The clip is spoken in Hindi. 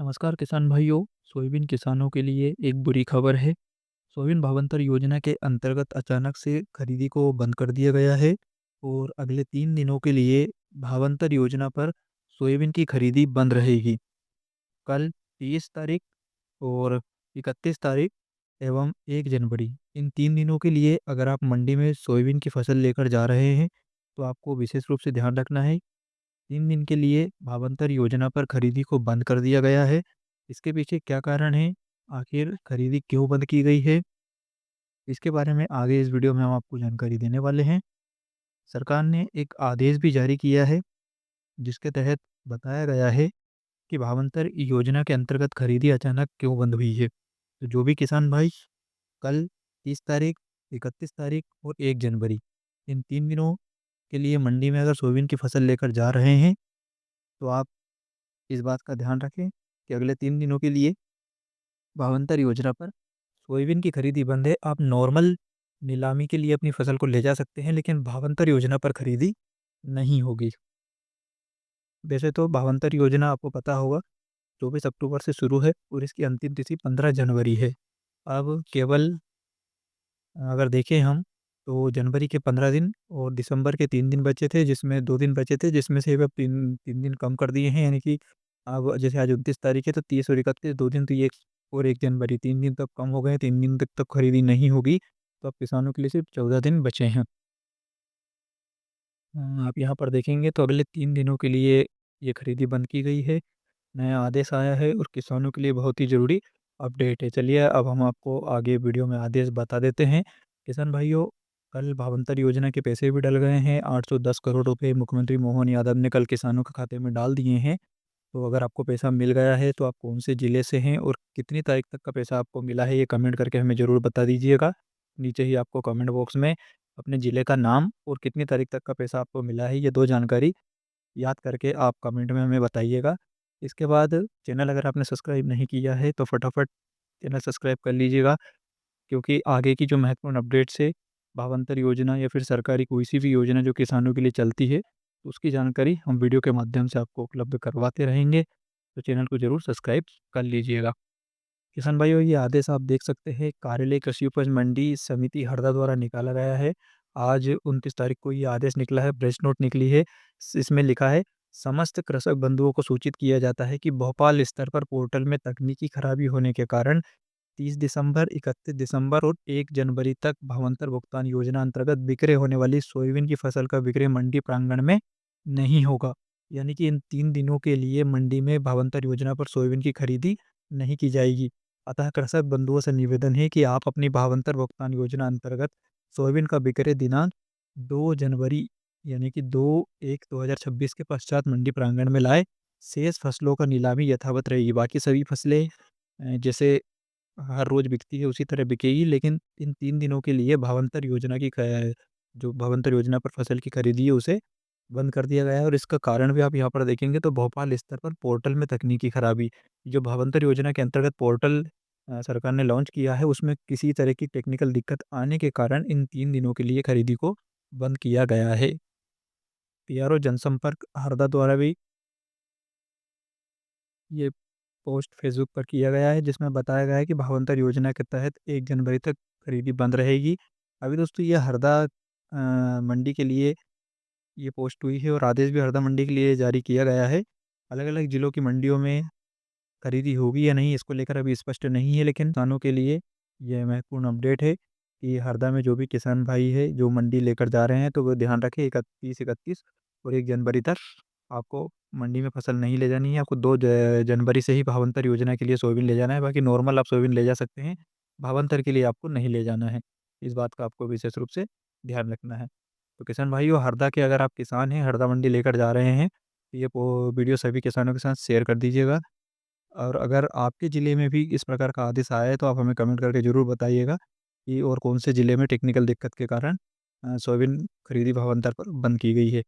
नमस्कार किसान भाइयों। सोयाबीन किसानों के लिए एक बुरी खबर है। सोयाबीन भावांतर योजना के अंतर्गत अचानक से खरीदी को बंद कर दिया गया है और अगले 3 दिनों के लिए भावांतर योजना पर सोयाबीन की खरीदी बंद रहेगी। कल 30 तारीख और 31 तारीख एवं 1 जनवरी, इन 3 दिनों के लिए अगर आप मंडी में सोयाबीन की फसल लेकर जा रहे हैं तो आपको विशेष रूप से ध्यान रखना है। 3 दिन के लिए भावांतर योजना पर खरीदी को बंद कर दिया गया है। इसके पीछे क्या कारण है? आखिर खरीदी क्यों बंद की गई है? इसके बारे में आगे इस वीडियो में हम आपको जानकारी देने वाले हैं। सरकार ने एक आदेश भी जारी किया है, जिसके तहत बताया गया है कि भावांतर योजना के अंतर्गत खरीदी अचानक क्यों बंद हुई है। तो जो भी किसान भाई कल 30 तारीख, 31 तारीख और 1 जनवरी, इन 3 दिनों के लिए मंडी में अगर सोयाबीन की फसल लेकर जा रहे हैं तो आप इस बात का ध्यान रखें कि अगले 3 दिनों के लिए भावांतर योजना पर सोयाबीन की खरीदी बंद है। आप नॉर्मल नीलामी के लिए अपनी फसल को ले जा सकते हैं, लेकिन भावांतर योजना पर खरीदी नहीं होगी। वैसे तो भावांतर योजना आपको पता होगा 24 अक्टूबर से शुरू है और इसकी अंतिम तिथि 15 जनवरी है। अब केवल अगर देखें हम तो जनवरी के 15 दिन और दिसंबर के 3 दिन बचे थे, जिसमें 2 दिन बचे थे, जिसमें से अब 3 दिन कम कर दिए हैं। यानी कि अब जैसे आज 29 तारीख है तो 30 और 31 2 दिन, तो ये और 1 जनवरी 3 दिन तक कम हो गए हैं। 3 दिन तक तो खरीदी नहीं होगी, तो अब किसानों के लिए सिर्फ 14 दिन बचे हैं। आप यहाँ पर देखेंगे तो अगले 3 दिनों के लिए ये खरीदी बंद की गई है। नया आदेश आया है और किसानों के लिए बहुत ही ज़रूरी अपडेट है। चलिए अब हम आपको आगे वीडियो में आदेश बता देते हैं। किसान भाइयों, कल भावांतर योजना के पैसे भी डल गए हैं। 810 करोड़ रुपए मुख्यमंत्री मोहन यादव ने कल किसानों के खाते में डाल दिए हैं। तो अगर आपको पैसा मिल गया है तो आप कौन से ज़िले से हैं और कितनी तारीख तक का पैसा आपको मिला है, ये कमेंट करके हमें ज़रूर बता दीजिएगा। नीचे ही आपको कमेंट बॉक्स में अपने ज़िले का नाम और कितनी तारीख तक का पैसा आपको मिला है, ये 2 जानकारी याद करके आप कमेंट में हमें बताइएगा। इसके बाद चैनल अगर आपने सब्सक्राइब नहीं किया है तो फटाफट चैनल सब्सक्राइब कर लीजिएगा, क्योंकि आगे की जो महत्वपूर्ण अपडेट्स है, भावांतर योजना या फिर सरकारी कोई सी भी योजना जो किसानों के लिए चलती है, तो उसकी जानकारी हम वीडियो के माध्यम से आपको उपलब्ध करवाते रहेंगे। तो चैनल को ज़रूर सब्सक्राइब कर लीजिएगा। किसान भाइयों, ये आदेश आप देख सकते हैं, कार्यालय कृषि उपज मंडी समिति हरदा द्वारा निकाला गया है। आज 29 तारीख को ये आदेश निकला है, प्रेस नोट निकली है। इसमें लिखा है, समस्त कृषक बंधुओं को सूचित किया जाता है कि भोपाल स्तर पर पोर्टल में तकनीकी खराबी होने के कारण 30 दिसंबर, 31 दिसंबर और 1 जनवरी तक भावांतर भुगतान योजना अंतर्गत विक्रय होने वाली सोयाबीन की फसल का विक्रय मंडी प्रांगण में नहीं होगा। यानी कि इन 3 दिनों के लिए मंडी में भावांतर योजना पर सोयाबीन की खरीदी नहीं की जाएगी। अतः कृषक बंधुओं से निवेदन है कि आप अपनी भावांतर भुगतान योजना अंतर्गत सोयाबीन का विक्रय दिनांक 2 जनवरी यानी कि 2/1/2026 के पश्चात मंडी प्रांगण में लाए। शेष फसलों का नीलामी यथावत रहेगी। बाकी सभी फसलें जैसे हर रोज़ बिकती है उसी तरह बिकेगी, लेकिन इन 3 दिनों के लिए भावांतर योजना की ख जो भावांतर योजना पर फसल की खरीदी है उसे बंद कर दिया गया है। और इसका कारण भी आप यहाँ पर देखेंगे तो भोपाल स्तर पर पोर्टल में तकनीकी खराबी। जो भावांतर योजना के अंतर्गत पोर्टल सरकार ने लॉन्च किया है, उसमें किसी तरह की टेक्निकल दिक्कत आने के कारण इन 3 दिनों के लिए खरीदी को बंद किया गया है। पीआरओ जनसंपर्क हरदा द्वारा भी ये पोस्ट फेसबुक पर किया गया है, जिसमें बताया गया है कि भावांतर योजना के तहत 1 जनवरी तक खरीदी बंद रहेगी। अभी दोस्तों ये हरदा मंडी के लिए ये पोस्ट हुई है और आदेश भी हरदा मंडी के लिए जारी किया गया है। अलग-अलग ज़िलों की मंडियों में खरीदी होगी या नहीं, इसको लेकर अभी स्पष्ट नहीं है, लेकिन किसानों के लिए ये महत्वपूर्ण अपडेट है कि हरदा में जो भी किसान भाई है, जो मंडी लेकर जा रहे हैं, तो वो ध्यान रखें 31 और 1 जनवरी तक आपको मंडी में फसल नहीं ले जानी है। आपको 2 ज जनवरी से ही भावांतर योजना के लिए सोयाबीन ले जाना है, बाकी नॉर्मल आप सोयाबीन ले जा सकते हैं, भावांतर के लिए आपको नहीं ले जाना है। इस बात का आपको विशेष रूप से ध्यान रखना है। तो किसान भाइयों, हरदा के अगर आप किसान हैं, हरदा मंडी लेकर जा रहे हैं, तो ये वीडियो सभी किसानों के साथ शेयर कर दीजिएगा। और अगर आपके ज़िले में भी इस प्रकार का आदेश आया है तो आप हमें कमेंट करके ज़रूर बताइएगा कि और कौन से ज़िले में टेक्निकल दिक्कत के कारण सोयाबीन खरीदी भावांतर पर बंद की गई है।